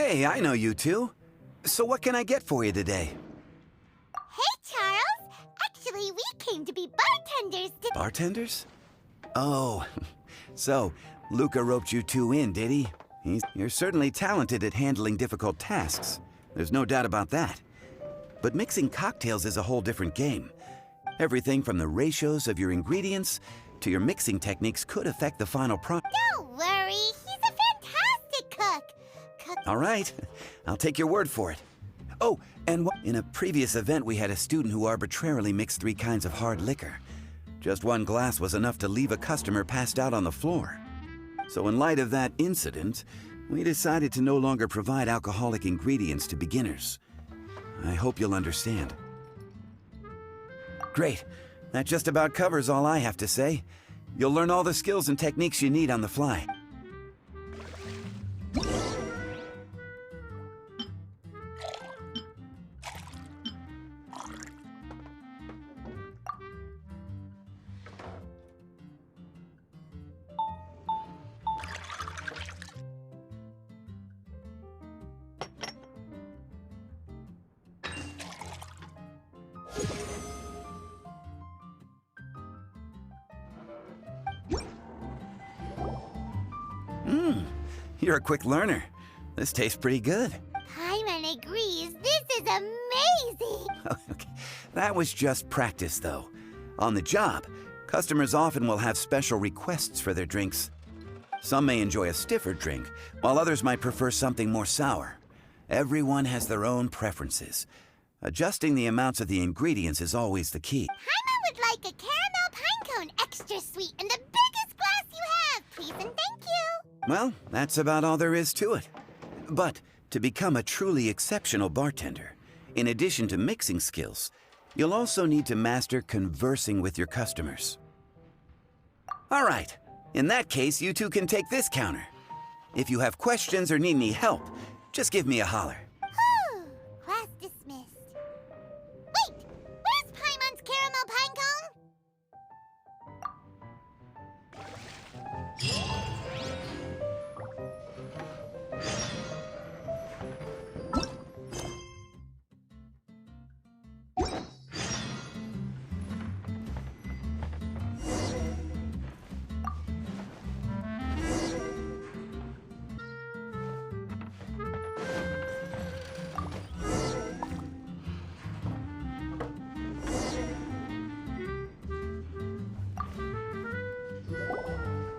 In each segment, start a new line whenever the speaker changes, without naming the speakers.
Hey, I know you two. So what can I get for you today?
Hey, Charles! Actually, we came to be bartenders today.
Bartenders? Oh, so Luca roped you two in, did he? You're certainly talented at handling difficult tasks. There's no doubt about that. But mixing cocktails is a whole different game. Everything from the ratios of your ingredients to your mixing techniques could affect the final product.
Don't worry, he's a fantastic cook.
All right, I'll take your word for it. Oh, and in a previous event, we had a student who arbitrarily mixed 3 kinds of hard liquor. Just one glass was enough to leave a customer passed out on the floor. So in light of that incident, we decided to no longer provide alcoholic ingredients to beginners. I hope you'll understand. Great. That just about covers all I have to say. You'll learn all the skills and techniques you need on the fly. You're a quick learner. This tastes pretty good.
Paimon agrees. This is amazing.
Okay. That was just practice, though. On the job, customers often will have special requests for their drinks. Some may enjoy a stiffer drink, while others might prefer something more sour. Everyone has their own preferences. Adjusting the amounts of the ingredients is always the key.
Paimon would like a caramel pine cone extra sweet and the biggest glass you have, please and thank you.
Well, that's about all there is to it. But to become a truly exceptional bartender, in addition to mixing skills, you'll also need to master conversing with your customers. All right, in that case, you two can take this counter. If you have questions or need any help, just give me a holler.
Whew, class dismissed. Wait, where's Paimon's caramel pine cone?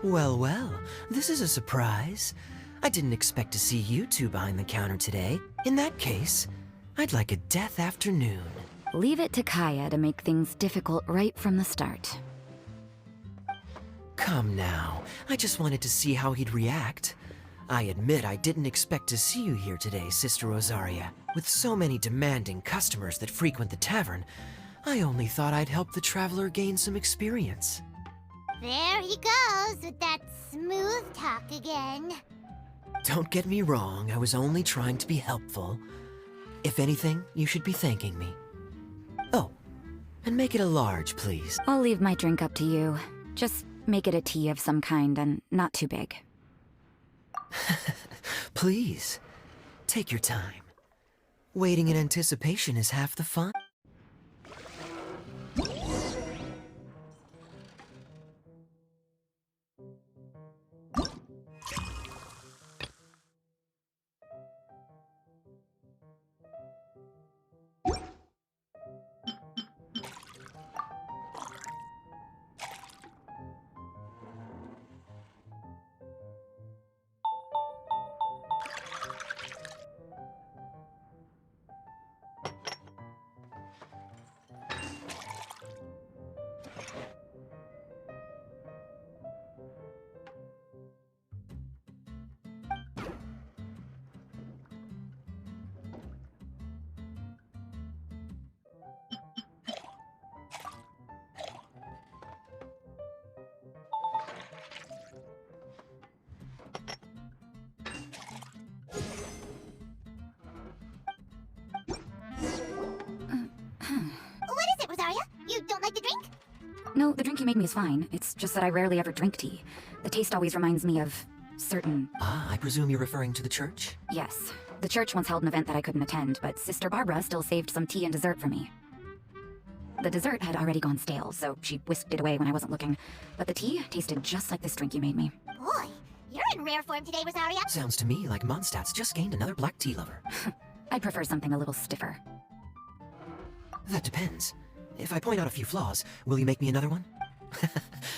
Well, well, this is a surprise. I didn't expect to see you two behind the counter today. In that case, I'd like a death afternoon.
Leave it to Kaya to make things difficult right from the start.
Come now, I just wanted to see how he'd react. I admit I didn't expect to see you here today, Sister Rosaria. With so many demanding customers that frequent the tavern, I only thought I'd help the traveler gain some experience.
There he goes with that smooth talk again.
Don't get me wrong, I was only trying to be helpful. If anything, you should be thanking me. Oh, and make it a large, please.
I'll leave my drink up to you. Just make it a tea of some kind and not too big.
Please, take your time. Waiting in anticipation is half the fun.
No, the drink you made me is fine. It's just that I rarely ever drink tea. The taste always reminds me of certain...
Ah, I presume you're referring to the church?
Yes. The church once held an event that I couldn't attend, but Sister Barbara still saved some tea and dessert for me. The dessert had already gone stale, so she whisked it away when I wasn't looking. But the tea tasted just like this drink you made me.
Boy, you're in rare form today, Rosaria.
Sounds to me like Mondstadt's just gained another black tea lover.
I'd prefer something a little stiffer.
That depends. If I point out a few flaws, will you make me another one?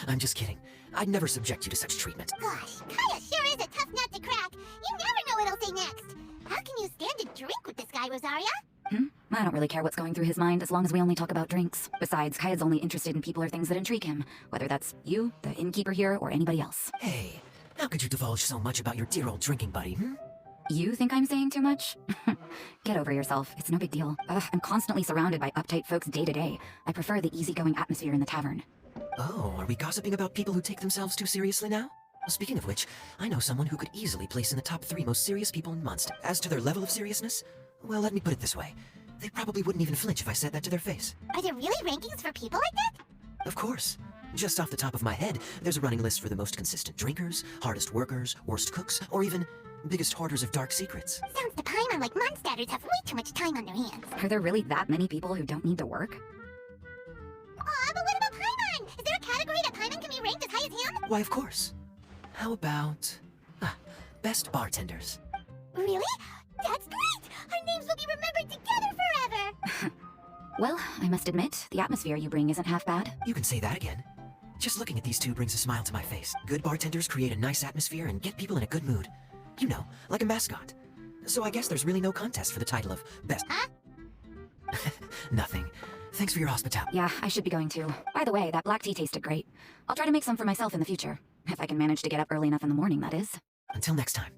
I'm just kidding. I'd never subject you to such treatment.
Gosh, Kaya sure is a tough nut to crack. You never know what he'll say next. How can you stand to drink with this guy, Rosaria?
I don't really care what's going through his mind as long as we only talk about drinks. Besides, Kaya's only interested in people or things that intrigue him, whether that's you, the innkeeper here, or anybody else.
Hey, how could you divulge so much about your dear old drinking buddy,
You think I'm saying too much? Get over yourself. It's no big deal. Ugh, I'm constantly surrounded by uptight folks day to day. I prefer the easygoing atmosphere in the tavern.
Oh, are we gossiping about people who take themselves too seriously now? Speaking of which, I know someone who could easily place in the top 3 most serious people in Mondstadt. As to their level of seriousness, well, let me put it this way. They probably wouldn't even flinch if I said that to their face.
Are there really rankings for people like that?
Of course. Just off the top of my head, there's a running list for the most consistent drinkers, hardest workers, worst cooks, or even biggest hoarders of dark secrets.
Sounds to Paimon like Mondstadters have way too much time on their hands.
Are there really that many people who don't need to work?
Aw, but what about Paimon? Is there a category that Paimon can be ranked as high as him?
Why, of course. How about... best bartenders.
Really? That's great! Our names will be remembered together forever!
Well, I must admit, the atmosphere you bring isn't half bad.
You can say that again. Just looking at these two brings a smile to my face. Good bartenders create a nice atmosphere and get people in a good mood. You know, like a mascot. So I guess there's really no contest for the title of best...
Huh?
Nothing. Thanks for your hospitality.
Yeah, I should be going too. By the way, that black tea tasted great. I'll try to make some for myself in the future. If I can manage to get up early enough in the morning, that is.
Until next time.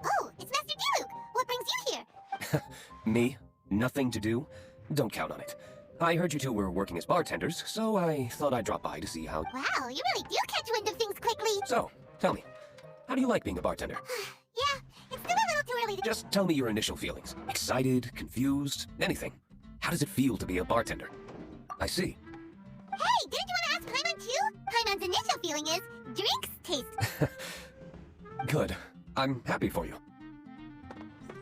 Oh, it's Master Diluc! What brings you here?
Me? Nothing to do? Don't count on it. I heard you two were working as bartenders, so I thought I'd drop by to see how...
Wow, you really do catch wind of things quickly!
So, tell me, how do you like being a bartender?
Yeah, it's still a little too early to...
Just tell me your initial feelings. Excited, confused, anything. How does it feel to be a bartender? I see.
Hey, didn't you want to ask Paimon too? Paimon's initial feeling is, drinks taste...
Good. I'm happy for you.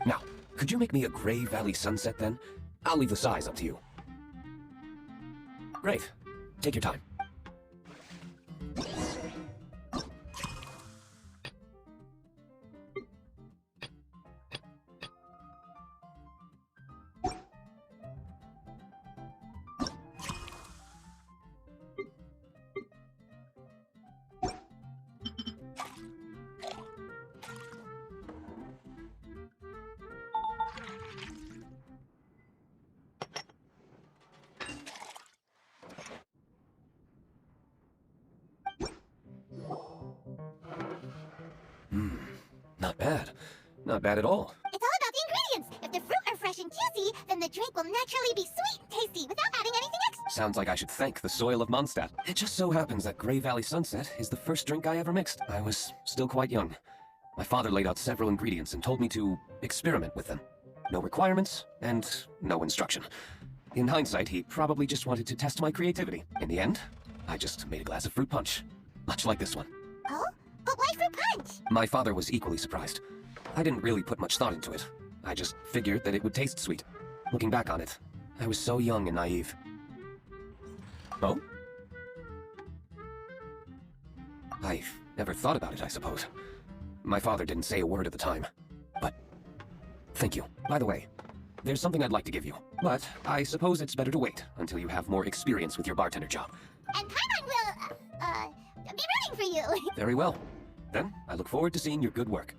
Now, could you make me a Gray Valley sunset then? I'll leave the size up to you. Great. Take your time. Not bad. Not bad at all.
It's all about the ingredients! If the fruit are fresh and juicy, then the drink will naturally be sweet and tasty without adding anything extra.
Sounds like I should thank the soil of Mondstadt. It just so happens that Gray Valley Sunset is the first drink I ever mixed. I was still quite young. My father laid out several ingredients and told me to experiment with them. No requirements, and no instruction. In hindsight, he probably just wanted to test my creativity. In the end, I just made a glass of fruit punch. Much like this one.
Oh? But why fruit punch?
My father was equally surprised. I didn't really put much thought into it. I just figured that it would taste sweet. Looking back on it, I was so young and naive. Oh? I never thought about it, I suppose. My father didn't say a word at the time. But thank you. By the way, there's something I'd like to give you. But I suppose it's better to wait until you have more experience with your bartender job.
And Paimon will, be rooting for you.
Very well. Then I look forward to seeing your good work.